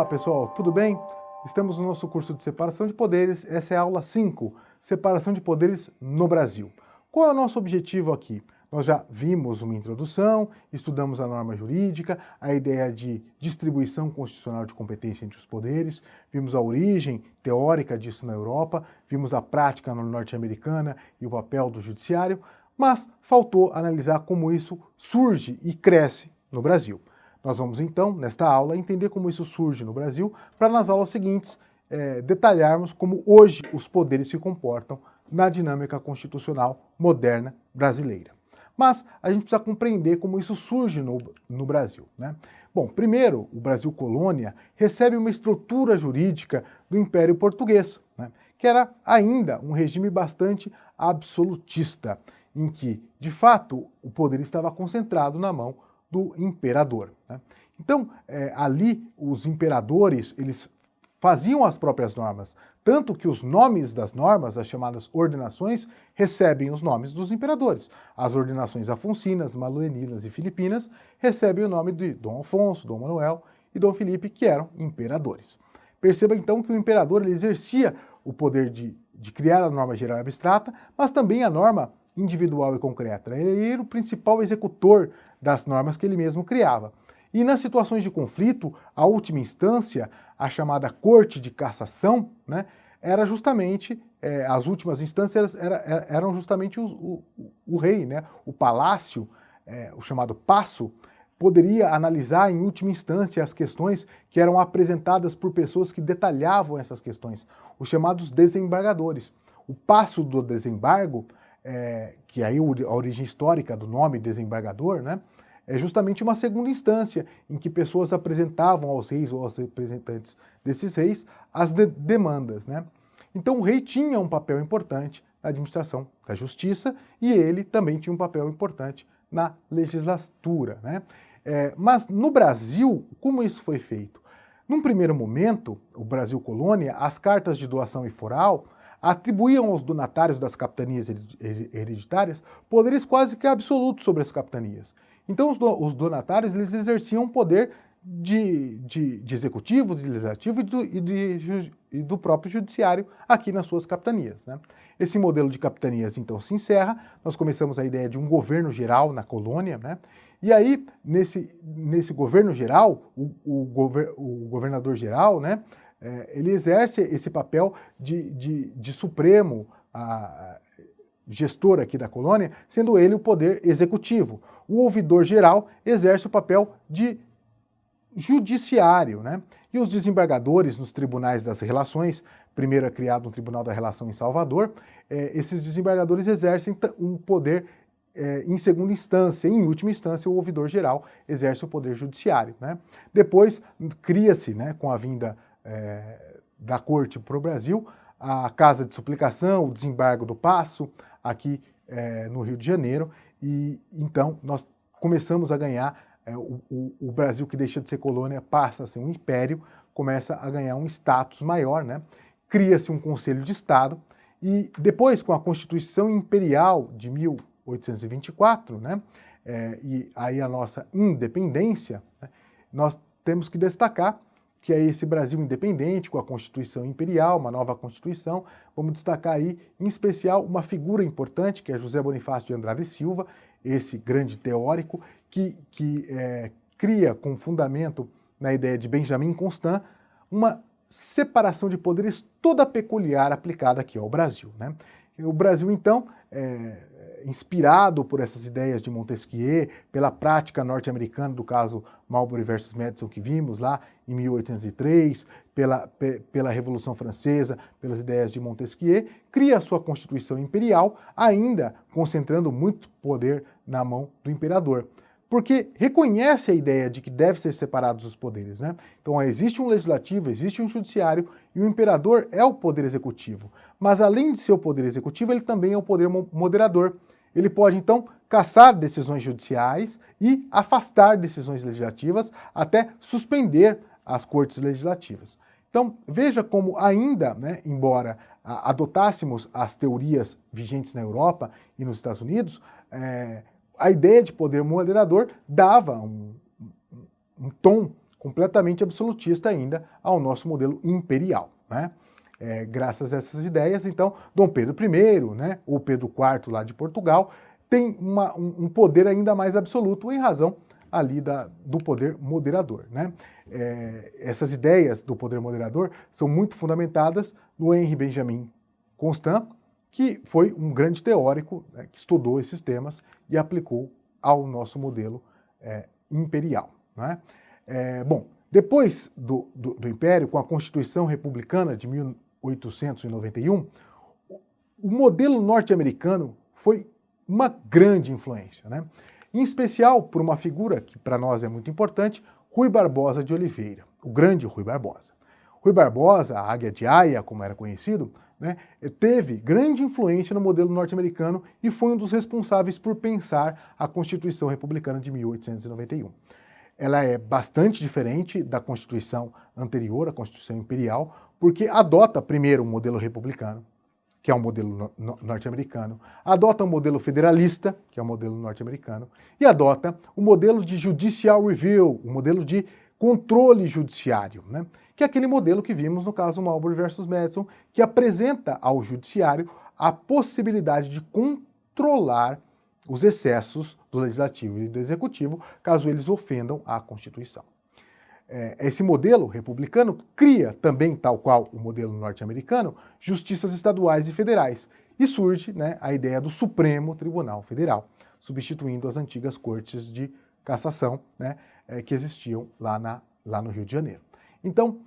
Olá pessoal, tudo bem? Estamos no nosso curso de separação de poderes, essa é a aula 5, separação de poderes no Brasil. Qual é o nosso objetivo aqui? Nós já vimos uma introdução, estudamos a norma jurídica, a ideia de distribuição constitucional de competência entre os poderes, vimos a origem teórica disso na Europa, vimos a prática norte-americana e o papel do judiciário, mas faltou analisar como isso surge e cresce no Brasil. Nós vamos então, nesta aula, entender como isso surge no Brasil, para nas aulas seguintes detalharmos como hoje os poderes se comportam na dinâmica constitucional moderna brasileira. Mas a gente precisa compreender como isso surge no Brasil, né? Bom, primeiro, o Brasil colônia recebe uma estrutura jurídica do Império Português, né, que era ainda um regime bastante absolutista, em que, de fato, o poder estava concentrado na mão do imperador, né? Então, ali, os imperadores, eles faziam as próprias normas, tanto que os nomes das normas, as chamadas ordenações, recebem os nomes dos imperadores. As ordenações afoncinas, manuelinas e filipinas recebem o nome de Dom Afonso, Dom Manuel e Dom Felipe, que eram imperadores. Perceba então que o imperador ele exercia o poder de criar a norma geral e abstrata, mas também a norma individual e concreta. Ele era o principal executor das normas que ele mesmo criava. E nas situações de conflito, a última instância, a chamada Corte de Cassação, né, era justamente, as últimas instâncias eram justamente o rei, né, o palácio, o chamado paço, poderia analisar em última instância as questões que eram apresentadas por pessoas que detalhavam essas questões, os chamados desembargadores. O paço do desembargo, que aí a origem histórica do nome desembargador, né, é justamente uma segunda instância em que pessoas apresentavam aos reis ou aos representantes desses reis as demandas, né? Então o rei tinha um papel importante na administração da justiça e ele também tinha um papel importante na legislatura, né? Mas no Brasil, como isso foi feito? Num primeiro momento, o Brasil colônia, as cartas de doação e foral atribuíam aos donatários das capitanias hereditárias poderes quase que absolutos sobre as capitanias. Então os donatários eles exerciam poder de executivo, de legislativo e do próprio judiciário aqui nas suas capitanias, né? Esse modelo de capitanias então se encerra, nós começamos a ideia de um governo geral na colônia, né? E aí, nesse governo geral, o governador geral, né, ele exerce esse papel de supremo gestor aqui da colônia, sendo ele o poder executivo. O ouvidor geral exerce o papel de judiciário, né? E os desembargadores nos tribunais das relações, primeiro é criado um tribunal da relação em Salvador, esses desembargadores exercem um poder em segunda instância, em última instância o ouvidor geral exerce o poder judiciário, né? Depois cria-se, né, com a vinda da corte para o Brasil, a Casa de Suplicação, o desembargo do Paço, aqui no Rio de Janeiro, e então nós começamos a ganhar, o Brasil que deixa de ser colônia passa a ser um império, começa a ganhar um status maior, né? Cria-se um Conselho de Estado, e depois com a Constituição Imperial de 1824, né, e aí a nossa independência, né, nós temos que destacar que é esse Brasil independente, com a Constituição Imperial, uma nova Constituição. Vamos destacar aí, em especial, uma figura importante, que é José Bonifácio de Andrade e Silva, esse grande teórico, que cria com fundamento na ideia de Benjamin Constant, uma separação de poderes toda peculiar aplicada aqui ao Brasil, né? O Brasil, então, inspirado por essas ideias de Montesquieu, pela prática norte-americana do caso Marbury versus Madison que vimos lá em 1803, pela Revolução Francesa, pelas ideias de Montesquieu, cria a sua Constituição Imperial, ainda concentrando muito poder na mão do imperador. Porque reconhece a ideia de que deve ser separados os poderes, né? Então existe um legislativo, existe um judiciário e o imperador é o poder executivo. Mas além de ser o poder executivo, ele também é o poder moderador. Ele pode então cassar decisões judiciais e afastar decisões legislativas, até suspender as cortes legislativas. Então veja como ainda, né, embora adotássemos as teorias vigentes na Europa e nos Estados Unidos, a ideia de poder moderador dava um tom completamente absolutista ainda ao nosso modelo imperial, né? Graças a essas ideias, então, Dom Pedro I, né, ou Pedro IV lá de Portugal, tem um poder ainda mais absoluto em razão ali do poder moderador, né? Essas ideias do poder moderador são muito fundamentadas no Henri Benjamin Constant, que foi um grande teórico, né, que estudou esses temas e aplicou ao nosso modelo imperial, né? Bom, depois do Império, com a Constituição Republicana de 1891, o modelo norte-americano foi uma grande influência, né? Em especial por uma figura que para nós é muito importante, Rui Barbosa de Oliveira, o grande Rui Barbosa. Rui Barbosa, a Águia de Aia, como era conhecido, né, teve grande influência no modelo norte-americano e foi um dos responsáveis por pensar a Constituição Republicana de 1891. Ela é bastante diferente da Constituição anterior, a Constituição Imperial, porque adota primeiro um modelo republicano, que é um modelo norte-americano, adota um modelo federalista, que é um modelo norte-americano, e adota o modelo de judicial review, o modelo de controle judiciário, né? Que é aquele modelo que vimos no caso Marbury versus Madison, que apresenta ao judiciário a possibilidade de controlar os excessos do legislativo e do executivo, caso eles ofendam a Constituição. Esse modelo republicano cria também, tal qual o modelo norte-americano, justiças estaduais e federais. E surge, né, a ideia do Supremo Tribunal Federal, substituindo as antigas cortes de cassação, né, que existiam lá no Rio de Janeiro. Então,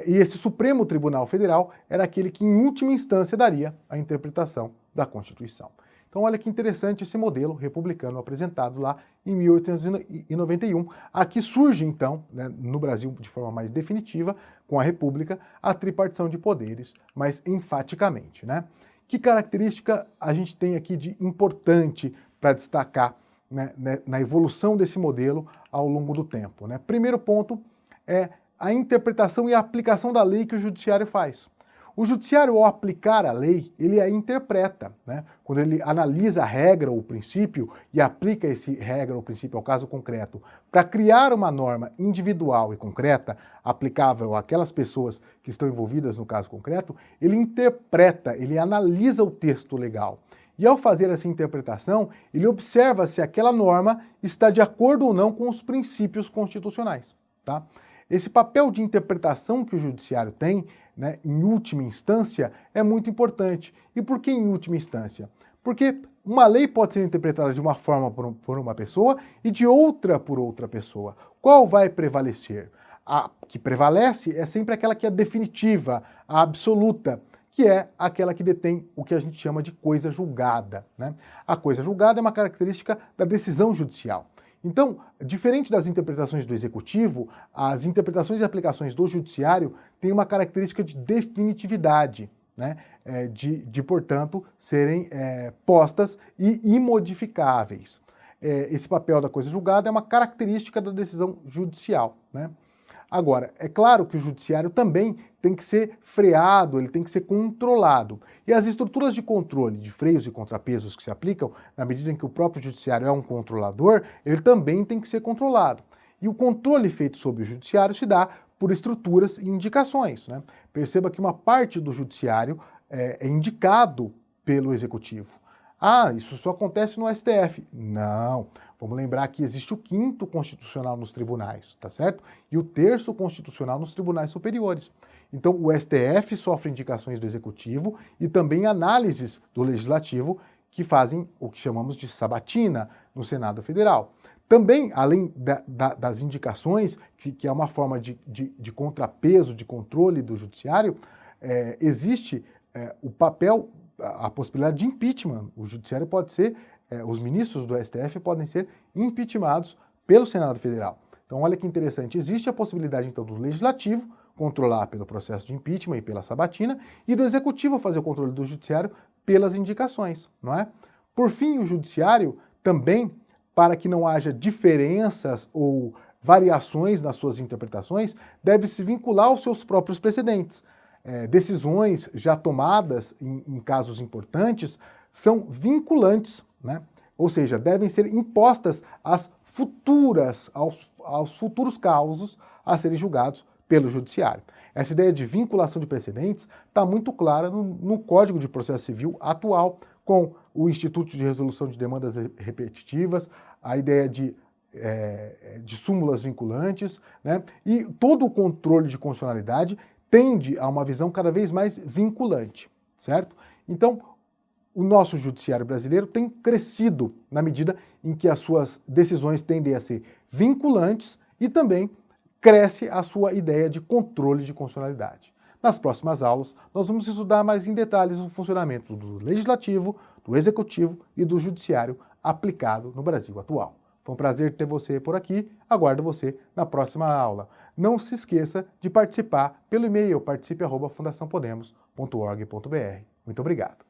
e esse Supremo Tribunal Federal era aquele que, em última instância, daria a interpretação da Constituição. Então, olha que interessante esse modelo republicano apresentado lá em 1891. Aqui surge, então, né, no Brasil de forma mais definitiva, com a República, a tripartição de poderes, mais enfaticamente, né? Que característica a gente tem aqui de importante para destacar, né, na evolução desse modelo ao longo do tempo, né? Primeiro ponto é a interpretação e a aplicação da lei que o judiciário faz. O judiciário, ao aplicar a lei, ele a interpreta, né? Quando ele analisa a regra ou o princípio e aplica esse regra ou princípio ao caso concreto para criar uma norma individual e concreta, aplicável àquelas pessoas que estão envolvidas no caso concreto, ele interpreta, ele analisa o texto legal. E ao fazer essa interpretação, ele observa se aquela norma está de acordo ou não com os princípios constitucionais, tá? Esse papel de interpretação que o judiciário tem, né, em última instância, é muito importante. E por que em última instância? Porque uma lei pode ser interpretada de uma forma por uma pessoa e de outra por outra pessoa. Qual vai prevalecer? A que prevalece é sempre aquela que é definitiva, a absoluta, que é aquela que detém o que a gente chama de coisa julgada, né? A coisa julgada é uma característica da decisão judicial. Então, diferente das interpretações do executivo, as interpretações e aplicações do judiciário têm uma característica de definitividade, né? Portanto, serem postas e imodificáveis. Esse papel da coisa julgada é uma característica da decisão judicial, né? Agora, é claro que o judiciário também tem que ser freado, ele tem que ser controlado. E as estruturas de controle, de freios e contrapesos que se aplicam, na medida em que o próprio judiciário é um controlador, ele também tem que ser controlado. E o controle feito sobre o judiciário se dá por estruturas e indicações, né? Perceba que uma parte do judiciário é indicado pelo executivo. Ah, isso só acontece no STF. Não. Vamos lembrar que existe o 5º constitucional nos tribunais, tá certo? E o 3º constitucional nos tribunais superiores. Então, o STF sofre indicações do executivo e também análises do legislativo que fazem o que chamamos de sabatina no Senado Federal. Também, além das indicações, que é uma forma de contrapeso, de controle do judiciário, existe o papel, a possibilidade de impeachment. O judiciário pode ser, os ministros do STF podem ser impeachmentados pelo Senado Federal. Então, olha que interessante, existe a possibilidade, então, do legislativo controlar pelo processo de impeachment e pela sabatina, e do executivo fazer o controle do judiciário pelas indicações, não é? Por fim, o judiciário também, para que não haja diferenças ou variações nas suas interpretações, deve se vincular aos seus próprios precedentes. Decisões já tomadas em casos importantes são vinculantes, né? Ou seja, devem ser impostas aos futuros causos a serem julgados pelo judiciário. Essa ideia de vinculação de precedentes está muito clara no Código de Processo Civil atual, com o Instituto de Resolução de Demandas Repetitivas, a ideia de súmulas vinculantes, né? E todo o controle de constitucionalidade tende a uma visão cada vez mais vinculante, certo? Então, o nosso judiciário brasileiro tem crescido na medida em que as suas decisões tendem a ser vinculantes e também cresce a sua ideia de controle de constitucionalidade. Nas próximas aulas, nós vamos estudar mais em detalhes o funcionamento do legislativo, do executivo e do judiciário aplicado no Brasil atual. Foi um prazer ter você por aqui, aguardo você na próxima aula. Não se esqueça de participar pelo e-mail participe@fundaçãopodemos.org.br. Muito obrigado.